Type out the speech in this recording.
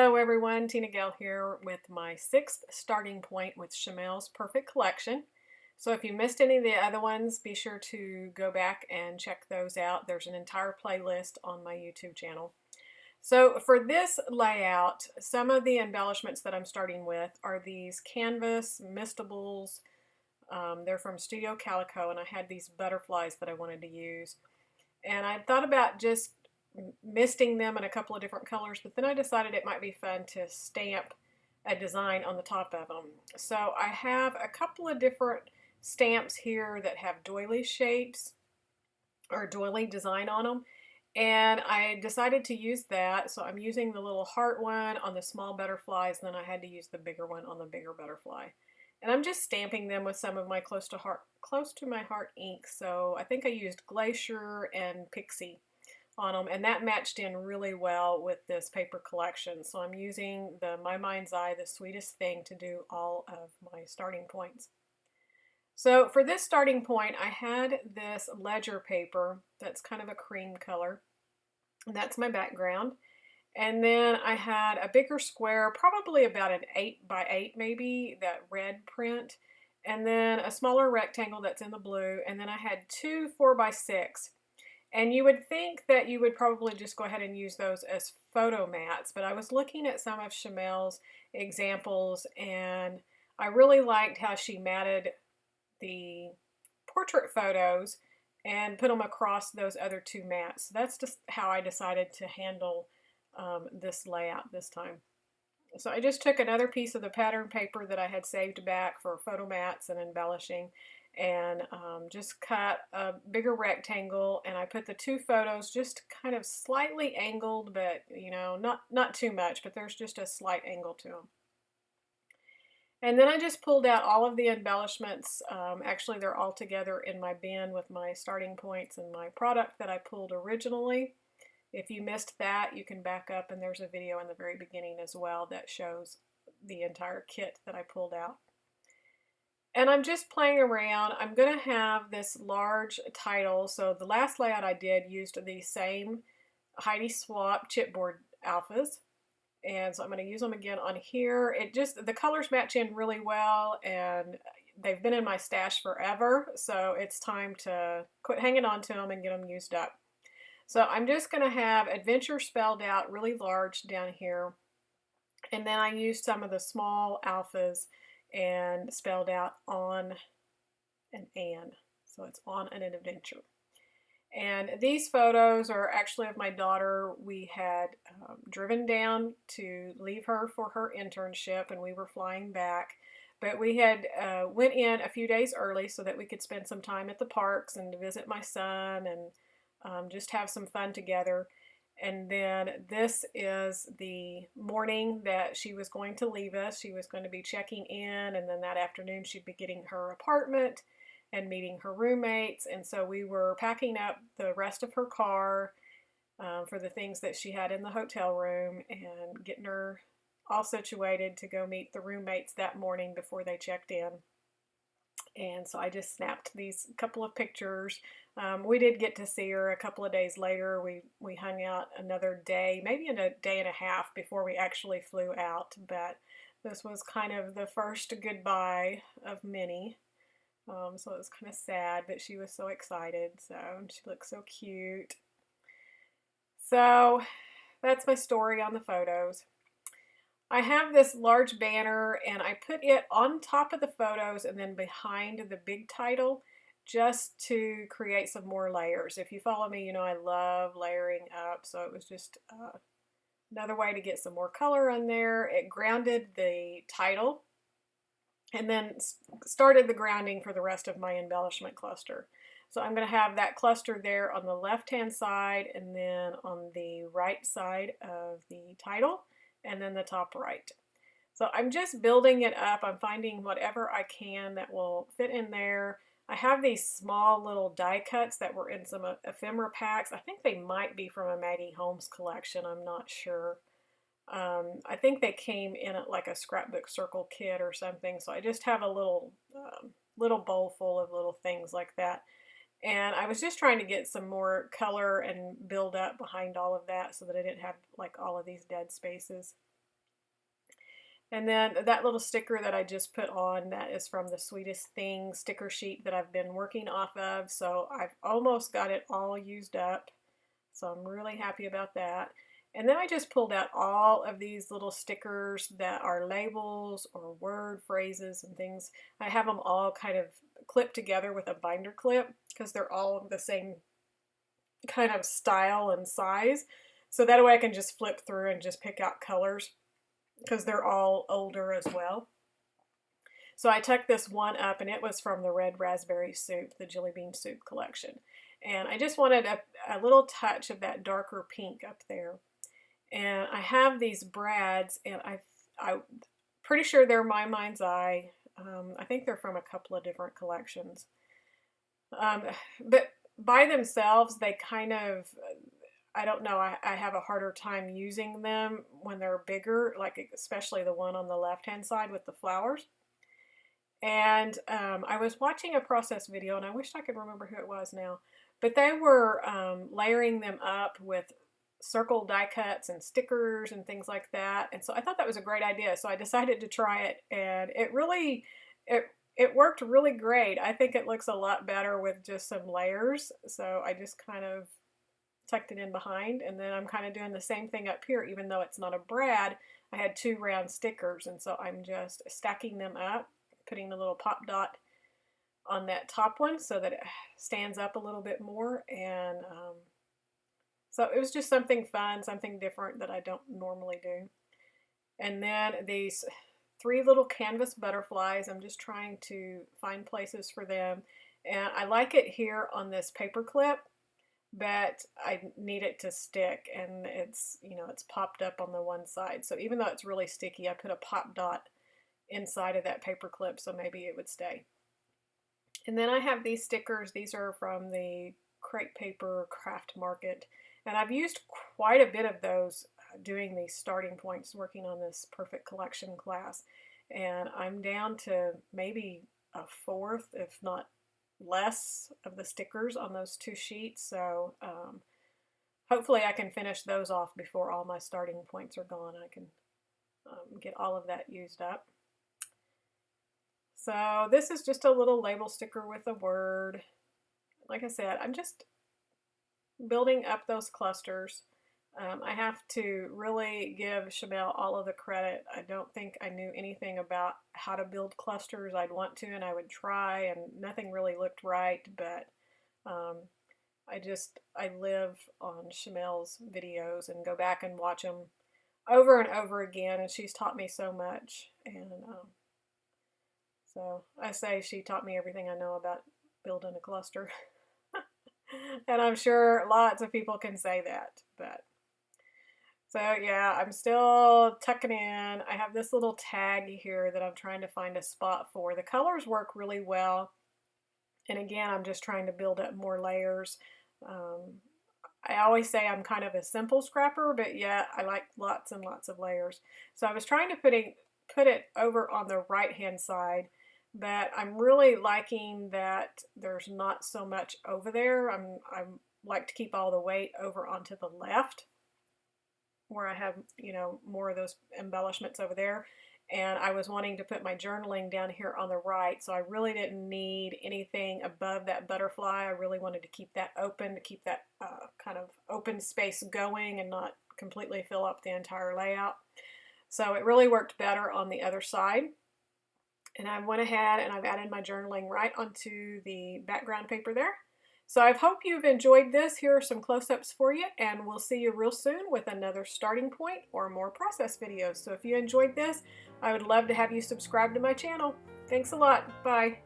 Hello everyone, TinaGale here with my sixth starting point with Shimelle's Perfect Collection. So if you missed any of the other ones, be sure to go back and check those out. There's an entire playlist on my YouTube channel. So for this layout, some of the embellishments that I'm starting with are these canvas mistables. They're from Studio Calico, and I had these butterflies that I wanted to use. And I thought about just misting them in a couple of different colors, but then I decided it might be fun to stamp a design on the top of them. So I have a couple of different stamps here that have doily shapes or doily design on them, and I decided to use that. So I'm using the little heart one on the small butterflies, and then I had to use the bigger one on the bigger butterfly. And I'm just stamping them with some of my close to my heart ink. So I think I used Glacier and Pixie on them, and that matched in really well with this paper collection. So I'm using the My Mind's Eye, the sweetest thing, to do all of my starting points. So for this starting point, I had this ledger paper that's kind of a cream color. That's my background. And then I had a bigger square, probably about an 8 by 8 maybe, that red print. And then a smaller rectangle that's in the blue. And then I had two 4 by 6. And you would think that you would probably just go ahead and use those as photo mats, but I was looking at some of Shimelle's examples, and I really liked how she matted the portrait photos and put them across those other two mats. So that's just how I decided to handle this layout this time. So I just took another piece of the pattern paper that I had saved back for photo mats and embellishing, and just cut a bigger rectangle, and I put the two photos just kind of slightly angled, but you know, not too much, but there's just a slight angle to them. And then I just pulled out all of the embellishments. Actually, they're all together in my bin with my starting points and my product that I pulled originally. If you missed that, you can back up, and there's a video in the very beginning as well that shows the entire kit that I pulled out. And I'm just playing around. I'm going to have this large title. So the last layout I did used the same Heidi Swapp chipboard alphas. And so I'm going to use them again on here. The colors match in really well, and they've been in my stash forever. So it's time to quit hanging on to them and get them used up. So I'm just going to have adventure spelled out really large down here. And then I used some of the small alphas and spelled out on an. So it's on an adventure. And these photos are actually of my daughter. We had driven down to leave her for her internship, and we were flying back. But we had went in a few days early so that we could spend some time at the parks and to visit my son and just have some fun together. And then this is the morning that she was going to leave us. She was going to be checking in, and then that afternoon she'd be getting her apartment and meeting her roommates. And so we were packing up the rest of her car for the things that she had in the hotel room and getting her all situated to go meet the roommates that morning before they checked in. And so I just snapped these couple of pictures. We did get to see her a couple of days later. We hung out another day, maybe a day and a half before we actually flew out. But this was kind of the first goodbye of many. So it was kind of sad, but she was so excited. So she looked so cute. So that's my story on the photos. I have this large banner, and I put it on top of the photos and then behind the big title just to create some more layers. If you follow me, you know I love layering up, so it was just another way to get some more color in there. It grounded the title and then started the grounding for the rest of my embellishment cluster. So I'm going to have that cluster there on the left-hand side, and then on the right side of the title, and then the top right. So I'm just building it up. I'm finding whatever I can that will fit in there. I have these small little die cuts that were in some ephemera packs. I think they might be from a Maggie Holmes collection. I'm not sure. I think they came in like a scrapbook circle kit or something. So I just have a little bowl full of little things like that. And I was just trying to get some more color and build up behind all of that so that I didn't have like all of these dead spaces. And then that little sticker that I just put on, that is from the Sweetest Thing sticker sheet that I've been working off of. So I've almost got it all used up. So I'm really happy about that. And then I just pulled out all of these little stickers that are labels or word phrases and things. I have them all kind of clipped together with a binder clip because they're all the same kind of style and size. So that way I can just flip through and just pick out colors because they're all older as well. So I took this one up, and it was from the Red Raspberry Soup, the Jelly Bean Soup collection. And I just wanted a little touch of that darker pink up there. And I have these brads, and I'm pretty sure they're My Mind's Eye. I think they're from a couple of different collections. But by themselves, they kind of, I don't know, I have a harder time using them when they're bigger, like especially the one on the left-hand side with the flowers. And I was watching a process video, and I wish I could remember who it was now, but they were layering them up with circle die cuts and stickers and things like that. And so I thought that was a great idea. So I decided to try it, and it worked really great. I think it looks a lot better with just some layers. So I just kind of tucked it in behind, and then I'm kind of doing the same thing up here. Even though it's not a brad, I had 2 round stickers, and so I'm just stacking them up, putting a little pop dot on that top one so that it stands up a little bit more. And so it was just something fun, something different that I don't normally do. And then these 3 little canvas butterflies, I'm just trying to find places for them. And I like it here on this paper clip, but I need it to stick, and it's, you know, it's popped up on the one side. So even though it's really sticky, I put a pop dot inside of that paper clip so maybe it would stay. And then I have these stickers. These are from the Crepe Paper Craft Market, and I've used quite a bit of those doing these starting points working on this Perfect Collection class, and I'm down to maybe a fourth, if not less, of the stickers on those 2 sheets. So hopefully I can finish those off before all my starting points are gone. I can get all of that used up. So this is just a little label sticker with a word. Like I said, I'm just building up those clusters. I have to really give Shimelle all of the credit. I don't think I knew anything about how to build clusters. I'd want to, and I would try, and nothing really looked right, but I live on Shimelle's videos and go back and watch them over and over again, and she's taught me so much. And so I say she taught me everything I know about building a cluster. And I'm sure lots of people can say that, but so yeah, I'm still tucking in. I have this little tag here that I'm trying to find a spot for. The colors work really well, and again, I'm just trying to build up more layers. I always say I'm kind of a simple scrapper, but yeah, I like lots and lots of layers. So I was trying to put it over on the right hand side, but I'm really liking that there's not so much over there. I like to keep all the weight over onto the left, where I have, you know, more of those embellishments over there. And I was wanting to put my journaling down here on the right, so I really didn't need anything above that butterfly. I really wanted to keep that open, to keep that kind of open space going and not completely fill up the entire layout. So it really worked better on the other side. And I went ahead and I've added my journaling right onto the background paper there. So I hope you've enjoyed this. Here are some close-ups for you, and we'll see you real soon with another starting point or more process videos. So if you enjoyed this, I would love to have you subscribe to my channel. Thanks a lot. Bye.